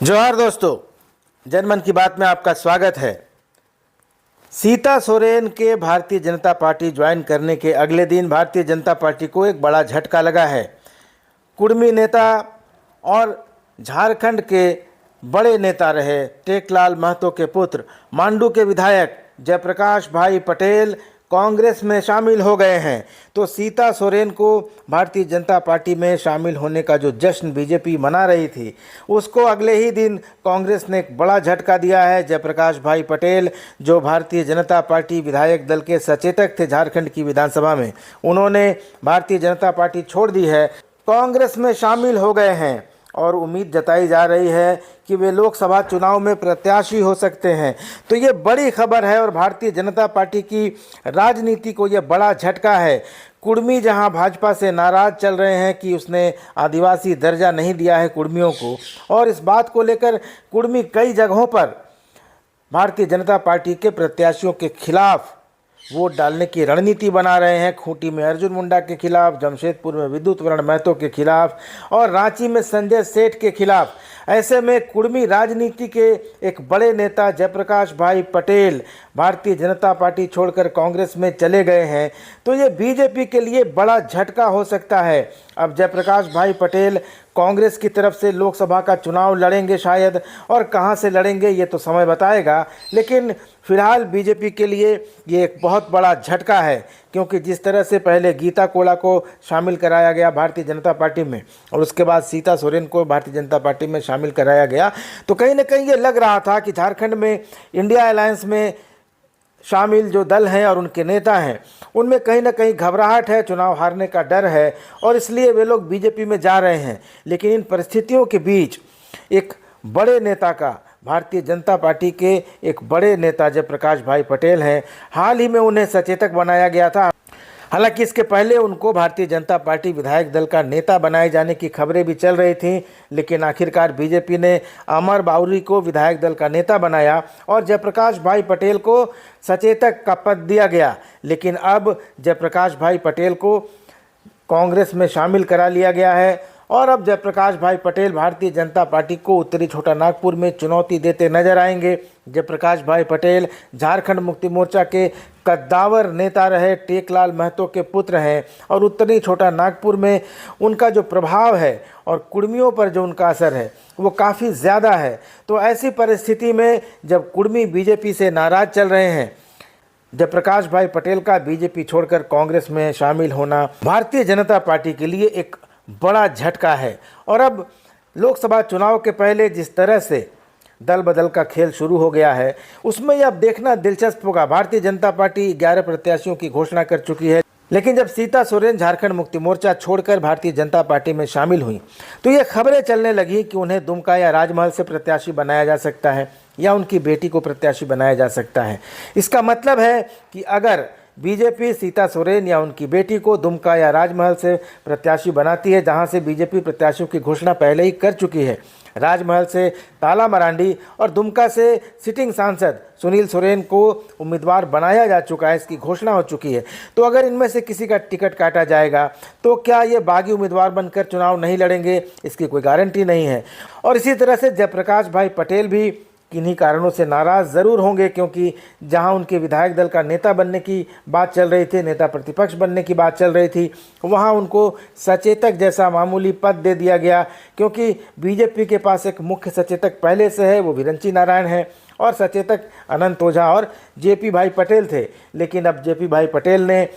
जोहार दोस्तों, जनमन की बात में आपका स्वागत है। सीता सोरेन के भारतीय जनता पार्टी ज्वाइन करने के अगले दिन भारतीय जनता पार्टी को एक बड़ा झटका लगा है। कुर्मी नेता और झारखंड के बड़े नेता रहे टेकलाल महतो के पुत्र मांडू के विधायक जयप्रकाश भाई पटेल कांग्रेस में शामिल हो गए हैं। तो सीता सोरेन को भारतीय जनता पार्टी में शामिल होने का जो जश्न बीजेपी मना रही थी, उसको अगले ही दिन कांग्रेस ने एक बड़ा झटका दिया है। जयप्रकाश भाई पटेल, जो भारतीय जनता पार्टी विधायक दल के सचेतक थे झारखंड की विधानसभा में, उन्होंने भारतीय जनता पार्टी छोड़ दी है, कांग्रेस में शामिल हो गए हैं और उम्मीद जताई जा रही है कि वे लोकसभा चुनाव में प्रत्याशी हो सकते हैं। तो ये बड़ी खबर है और भारतीय जनता पार्टी की राजनीति को ये बड़ा झटका है। कुर्मी जहां भाजपा से नाराज चल रहे हैं कि उसने आदिवासी दर्जा नहीं दिया है कुर्मियों को, और इस बात को लेकर कुर्मी कई जगहों पर भारतीय जनता पार्टी के प्रत्याशियों के खिलाफ वोट डालने की रणनीति बना रहे हैं। खूंटी में अर्जुन मुंडा के खिलाफ, जमशेदपुर में विद्युत वरण महतो के खिलाफ और रांची में संजय सेठ के खिलाफ। ऐसे में कुर्मी राजनीति के एक बड़े नेता जयप्रकाश भाई पटेल भारतीय जनता पार्टी छोड़कर कांग्रेस में चले गए हैं। तो ये बीजेपी के लिए बड़ा झटका हो सकता है। अब जयप्रकाश भाई पटेल कांग्रेस की तरफ से लोकसभा का चुनाव लड़ेंगे शायद, और कहां से लड़ेंगे ये तो समय बताएगा। लेकिन फिलहाल बीजेपी के लिए ये एक बहुत बड़ा झटका है, क्योंकि जिस तरह से पहले गीता कोड़ा को शामिल कराया गया भारतीय जनता पार्टी में और उसके बाद सीता सोरेन को भारतीय जनता पार्टी में शामिल कराया गया, तो कहीं ना कहीं ये लग रहा था कि झारखंड में इंडिया अलायंस में शामिल जो दल हैं और उनके नेता हैं, उनमें कहीं ना कहीं घबराहट है, चुनाव हारने का डर है, और इसलिए वे लोग बीजेपी में जा रहे हैं। लेकिन इन परिस्थितियों के बीच एक बड़े नेता का, भारतीय जनता पार्टी के एक बड़े नेता जयप्रकाश भाई पटेल हैं, हाल ही में उन्हें सचेतक बनाया गया था। हालांकि इसके पहले उनको भारतीय जनता पार्टी विधायक दल का नेता बनाए जाने की खबरें भी चल रही थीं, लेकिन आखिरकार बीजेपी ने अमर बाउरी को विधायक दल का नेता बनाया और जयप्रकाश भाई पटेल को सचेतक का पद दिया गया। लेकिन अब जयप्रकाश भाई पटेल को कांग्रेस में शामिल करा लिया गया है और अब जयप्रकाश भाई पटेल भारतीय जनता पार्टी को उत्तरी छोटा नागपुर में चुनौती देते नजर आएंगे। जयप्रकाश भाई पटेल झारखंड मुक्ति मोर्चा के कद्दावर नेता रहे टेकलाल महतो के पुत्र हैं और उत्तरी छोटा नागपुर में उनका जो प्रभाव है और कुर्मियों पर जो उनका असर है वो काफ़ी ज़्यादा है। तो ऐसी परिस्थिति में जब कुर्मी बीजेपी से नाराज चल रहे हैं, जयप्रकाश भाई पटेल का बीजेपी छोड़कर कांग्रेस में शामिल होना भारतीय जनता पार्टी के लिए एक बड़ा झटका है। और अब लोकसभा चुनाव के पहले जिस तरह से दल बदल का खेल शुरू हो गया है, उसमें यह अब देखना दिलचस्प होगा। भारतीय जनता पार्टी 11 प्रत्याशियों की घोषणा कर चुकी है, लेकिन जब सीता सोरेन झारखंड मुक्ति मोर्चा छोड़कर भारतीय जनता पार्टी में शामिल हुई तो ये खबरें चलने लगी कि उन्हें दुमका या राजमहल से प्रत्याशी बनाया जा सकता है या उनकी बेटी को प्रत्याशी बनाया जा सकता है। इसका मतलब है कि अगर बीजेपी सीता सोरेन या उनकी बेटी को दुमका या राजमहल से प्रत्याशी बनाती है, जहां से बीजेपी प्रत्याशियों की घोषणा पहले ही कर चुकी है, राजमहल से ताला मरांडी और दुमका से सिटिंग सांसद सुनील सोरेन को उम्मीदवार बनाया जा चुका है, इसकी घोषणा हो चुकी है। तो अगर इनमें से किसी का टिकट काटा जाएगा तो क्या ये बागी उम्मीदवार बनकर चुनाव नहीं लड़ेंगे, इसकी कोई गारंटी नहीं है। और इसी तरह से जयप्रकाश भाई पटेल भी किन्हीं कारणों से नाराज़ ज़रूर होंगे, क्योंकि जहां उनके विधायक दल का नेता बनने की बात चल रही थी, नेता प्रतिपक्ष बनने की बात चल रही थी, वहां उनको सचेतक जैसा मामूली पद दे दिया गया, क्योंकि बीजेपी के पास एक मुख्य सचेतक पहले से है, वो विरंची नारायण है, और सचेतक अनंत ओझा और जेपी भाई पटेल थे। लेकिन अब जेपी भाई पटेल ने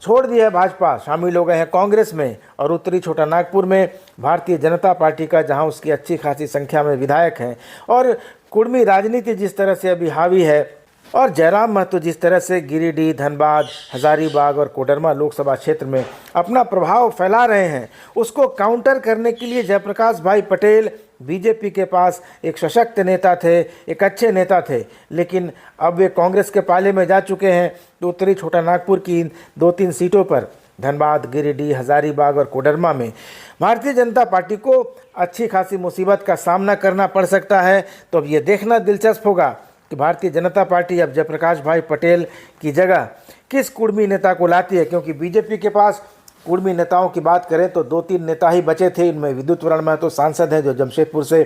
छोड़ दिया है भाजपा, शामिल हो गए हैं कांग्रेस में और उत्तरी छोटा नागपुर में भारतीय जनता पार्टी का, जहां उसकी अच्छी खासी संख्या में विधायक हैं। और कुर्मी राजनीति जिस तरह से अभी हावी है और जयराम महतो जिस तरह से गिरिडीह, धनबाद, हजारीबाग और कोडरमा लोकसभा क्षेत्र में अपना प्रभाव फैला रहे हैं, उसको काउंटर करने के लिए जयप्रकाश भाई पटेल बीजेपी के पास एक सशक्त नेता थे, एक अच्छे नेता थे। लेकिन अब वे कांग्रेस के पाले में जा चुके हैं। तो उत्तरी छोटा नागपुर की 2-3 सीटों पर, धनबाद, गिरिडीह, हजारीबाग और कोडरमा में भारतीय जनता पार्टी को अच्छी खासी मुसीबत का सामना करना पड़ सकता है। तो अब ये देखना दिलचस्प होगा कि भारतीय जनता पार्टी अब जयप्रकाश भाई पटेल की जगह किस कुर्मी नेता को लाती है, क्योंकि बीजेपी के पास कुर्मी नेताओं की बात करें तो 2-3 नेता ही बचे थे। इनमें विद्युत वरण महतो सांसद हैं जो जमशेदपुर से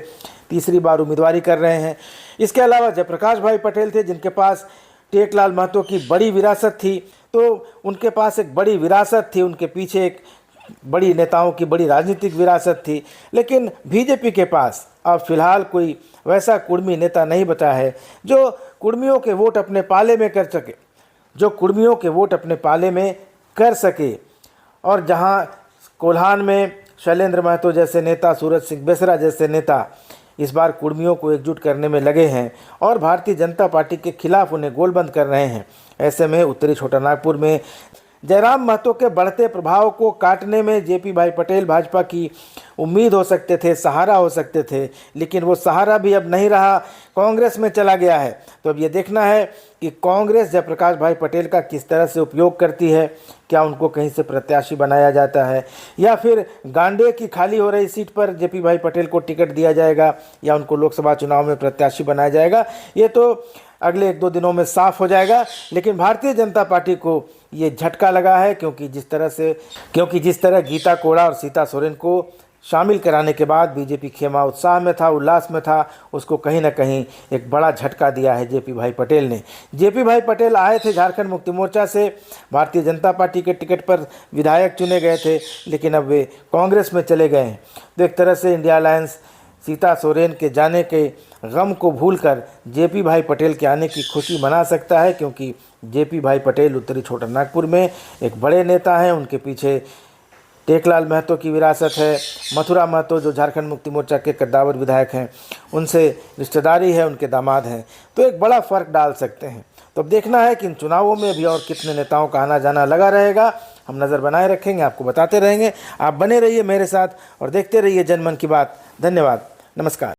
तीसरी बार उम्मीदवारी कर रहे हैं। इसके अलावा जयप्रकाश भाई पटेल थे जिनके पास टेकलाल महतो की बड़ी विरासत थी, तो उनके पास एक बड़ी विरासत थी, उनके पीछे एक बड़ी नेताओं की बड़ी राजनीतिक विरासत थी। लेकिन बीजेपी के पास अब फिलहाल कोई वैसा कुर्मी नेता नहीं बचा है जो कुर्मियों के वोट अपने पाले में कर सके, और जहां कोल्हान में शैलेंद्र महतो जैसे नेता, सूरज सिंह बेसरा जैसे नेता इस बार कुर्मियों को एकजुट करने में लगे हैं और भारतीय जनता पार्टी के खिलाफ उन्हें गोलबंद कर रहे हैं। ऐसे में उत्तरी छोटानागपुर में जयराम महतो के बढ़ते प्रभाव को काटने में जेपी भाई पटेल भाजपा की उम्मीद हो सकते थे, सहारा हो सकते थे, लेकिन वो सहारा भी अब नहीं रहा, कांग्रेस में चला गया है। तो अब ये देखना है कि कांग्रेस जयप्रकाश भाई पटेल का किस तरह से उपयोग करती है। क्या उनको कहीं से प्रत्याशी बनाया जाता है या फिर गांडे की खाली हो रही सीट पर जेपी भाई पटेल को टिकट दिया जाएगा या उनको लोकसभा चुनाव में प्रत्याशी बनाया जाएगा, ये तो अगले 1-2 दिनों में साफ हो जाएगा। लेकिन भारतीय जनता पार्टी को ये झटका लगा है क्योंकि जिस तरह गीता कोड़ा और सीता सोरेन को शामिल कराने के बाद बीजेपी खेमा उत्साह में था, उल्लास में था, उसको कहीं ना कहीं एक बड़ा झटका दिया है जेपी भाई पटेल ने। जेपी भाई पटेल आए थे झारखंड मुक्ति मोर्चा से, भारतीय जनता पार्टी के टिकट पर विधायक चुने गए थे, लेकिन अब वे कांग्रेस में चले गए हैं। तो एक तरह से इंडिया अलायंस सीता सोरेन के जाने के गम को भूलकर जेपी भाई पटेल के आने की खुशी मना सकता है, क्योंकि जेपी भाई पटेल उत्तरी छोटानागपुर में एक बड़े नेता हैं। उनके पीछे टेकलाल महतो की विरासत है, मथुरा महतो जो झारखंड मुक्ति मोर्चा के कद्दावर विधायक हैं उनसे रिश्तेदारी है, उनके दामाद हैं, तो एक बड़ा फ़र्क डाल सकते हैं। तो अब देखना है कि इन चुनावों में भी और कितने नेताओं का आना जाना लगा रहेगा। हम नज़र बनाए रखेंगे, आपको बताते रहेंगे। आप बने रहिए मेरे साथ और देखते रहिए जनमन की बात। धन्यवाद, नमस्कार।